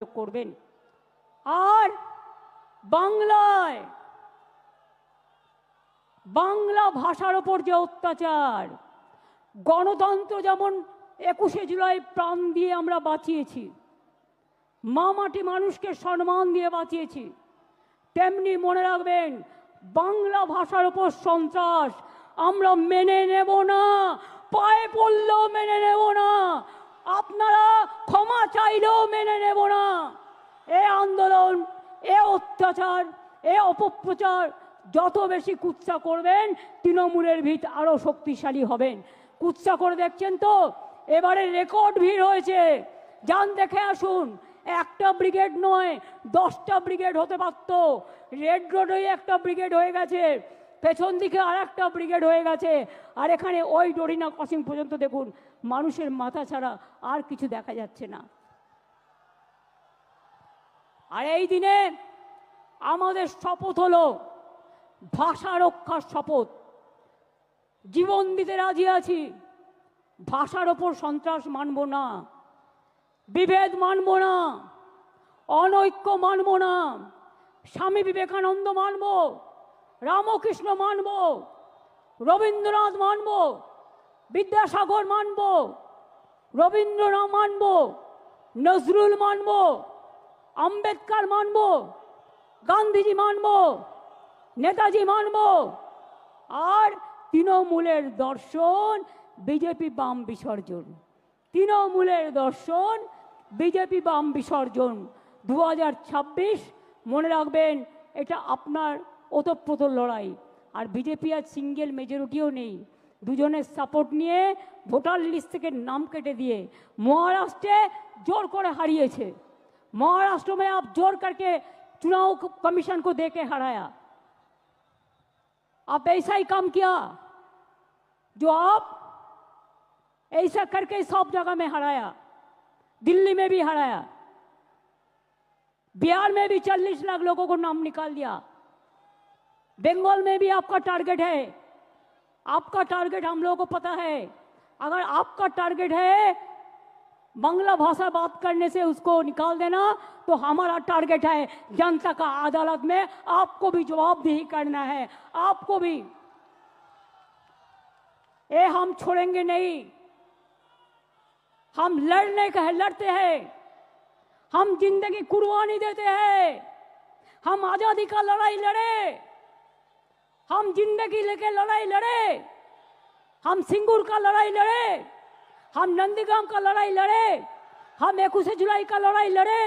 করবেন। আর বাংলায় বাংলা ভাষার ওপর যে অত্যাচার, গণতন্ত্র যেমন 21শে জুলাই প্রাণ দিয়ে আমরা বাঁচিয়েছি, মা মাটি মানুষকে সম্মান দিয়ে বাঁচিয়েছি, তেমনি মনে রাখবেন বাংলা ভাষার ওপর সন্ত্রাস আমরা মেনে নেব না, পায়ে পড়লেও মেনে নেব না, আপনারা ক্ষমা চাইলেও মেনে নেব না। এ আন্দোলন, এ অত্যাচার, এ অপপ্রচার যত বেশি কুৎসা করবেন তৃণমূলের ভিত আরো শক্তিশালী হবেন। কুৎসা করে দেখছেন তো, এবারে রেকর্ড ভিড় হয়েছে, যান দেখে আসুন। একটা ব্রিগেড নয়, 10টা ব্রিগেড হতে পারত। রেড রোডে একটা ব্রিগেড হয়ে গেছে, পেছন দিকে আর একটা ব্রিগেড হয়ে গেছে, আর এখানে ওই ডরিনা ক্রসিং পর্যন্ত দেখুন, মানুষের মাথা ছাড়া আর কিছু দেখা যাচ্ছে না। আর এই দিনে আমাদের শপথ হলো ভাষা রক্ষার শপথ। জীবন দিতে রাজি আছি, ভাষার ওপর সন্ত্রাস মানব না, বিভেদ মানব না, অনৈক্য মানব না। স্বামী বিবেকানন্দ মানব, রামকৃষ্ণ মানব, রবীন্দ্রনাথ মানব, বিদ্যাসাগর মানব, রবীন্দ্রনাথ মানব, নজরুল মানব, আম্বেদকর মানব, গান্ধীজি মানব, নেতাজি মানব। আর তৃণমূলের দর্শন বিজেপি বাম বিসর্জন, তৃণমূলের দর্শন বিজেপি বাম বিসর্জন। 2026 মনে রাখবেন, এটা আপনার ওতপ্রোত লড়াই। আর বিজেপি আজ সিঙ্গেল মেজরিটিও নেই, দুজনের সাপোর্ট নিয়ে ভোটার লিস্ট থেকে নাম কেটে দিয়ে মহারাষ্ট্রে জোর করে হারিয়েছে। महाराष्ट्र में आप जोर करके चुनाव कमीशन को देके हराया। आप ऐसा ही काम किया जो आप ऐसा करके सब जगह में हराया। दिल्ली में भी हराया, बिहार में भी 40 लाख लोगों को नाम निकाल दिया, बंगाल में भी आपका टारगेट है। आपका टारगेट हम लोगों को पता है। अगर आपका टारगेट है बांग्ला भाषा बात करने से उसको निकाल देना, तो हमारा टारगेट है जनता का अदालत में आपको भी जवाबदेही करना है, आपको भी। ये हम छोड़ेंगे नहीं, हम लड़ने का है, लड़ते हैं, हम जिंदगी कुर्बानी देते हैं, हम आजादी का लड़ाई लड़े, हम जिंदगी लेके लड़ाई लड़े, हम सिंगूर का लड़ाई लड़े, हम नंदीग्राम का लड़ाई लड़े, हम 21 जुलाई का लड़ाई लड़े।